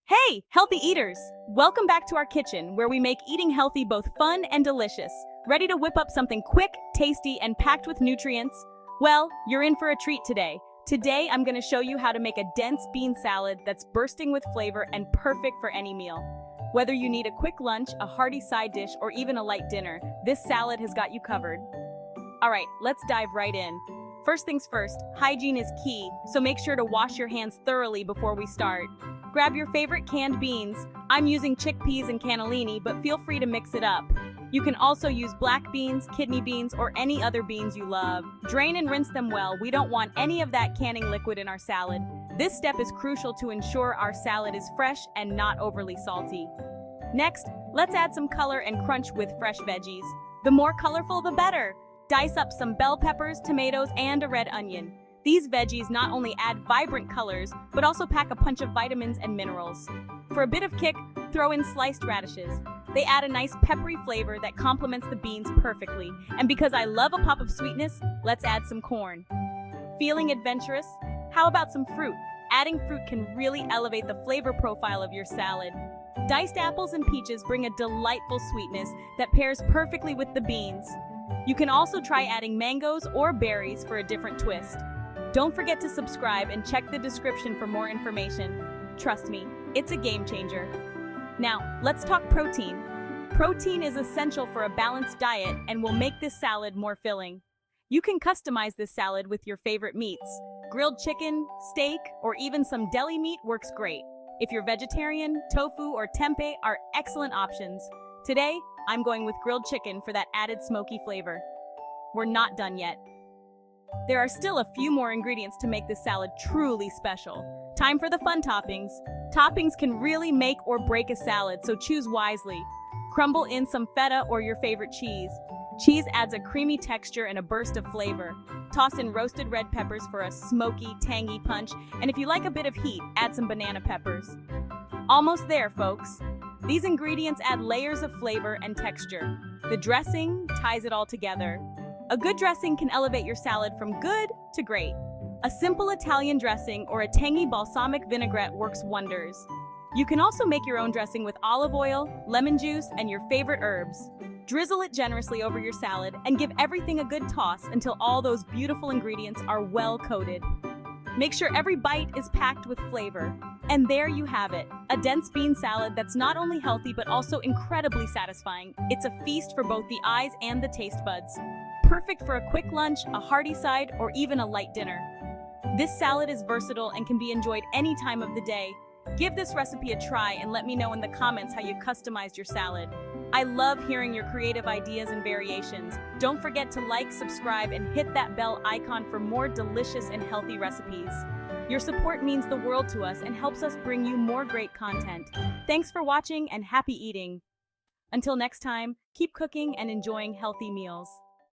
Hey, healthy eaters! Welcome back to our kitchen, where we make eating healthy both fun and delicious. Ready to whip up something quick, tasty, and packed with nutrients? Well, you're in for a treat today. Today, I'm going to show you how to make a dense bean salad that's bursting with flavor and perfect for any meal. Whether you need a quick lunch, a hearty side dish, or even a light dinner, this salad has got you covered. Alright, let's dive right in. First things first, hygiene is key, so make sure to wash your hands thoroughly before we start. Grab your favorite canned beans. I'm using chickpeas and cannellini, but feel free to mix it up. You can also use black beans, kidney beans, or any other beans you love. Drain and rinse them well. We don't want any of that canning liquid in our salad. This step is crucial to ensure our salad is fresh and not overly salty. Next, let's add some color and crunch with fresh veggies. The more colorful, the better. Dice up some bell peppers, tomatoes, and a red onion. These veggies not only add vibrant colors, but also pack a punch of vitamins and minerals. For a bit of kick, throw in sliced radishes. They add a nice peppery flavor that complements the beans perfectly. And because I love a pop of sweetness, let's add some corn. Feeling adventurous? How about some fruit? Adding fruit can really elevate the flavor profile of your salad. Diced apples and peaches bring a delightful sweetness that pairs perfectly with the beans. You can also try adding mangoes or berries for a different twist. Don't forget to subscribe and check the description for more information. Trust me, it's a game changer. Now, let's talk protein. Protein is essential for a balanced diet and will make this salad more filling. You can customize this salad with your favorite meats. Grilled chicken, steak, or even some deli meat works great. If you're vegetarian, tofu or tempeh are excellent options. Today, I'm going with grilled chicken for that added smoky flavor. We're not done yet. There are still a few more ingredients to make this salad truly special. Time for the fun toppings. Toppings can really make or break a salad, so choose wisely. Crumble in some feta or your favorite cheese. Cheese adds a creamy texture and a burst of flavor. Toss in roasted red peppers for a smoky, tangy punch, and if you like a bit of heat, add some banana peppers. Almost there, folks. These ingredients add layers of flavor and texture. The dressing ties it all together. A good dressing can elevate your salad from good to great. A simple Italian dressing or a tangy balsamic vinaigrette works wonders. You can also make your own dressing with olive oil, lemon juice, and your favorite herbs. Drizzle it generously over your salad and give everything a good toss until all those beautiful ingredients are well coated. Make sure every bite is packed with flavor. And there you have it, a dense bean salad that's not only healthy but also incredibly satisfying. It's a feast for both the eyes and the taste buds. Perfect for a quick lunch, a hearty side, or even a light dinner. This salad is versatile and can be enjoyed any time of the day. Give this recipe a try and let me know in the comments how you customized your salad. I love hearing your creative ideas and variations. Don't forget to like, subscribe, and hit that bell icon for more delicious and healthy recipes. Your support means the world to us and helps us bring you more great content. Thanks for watching and happy eating. Until next time, keep cooking and enjoying healthy meals.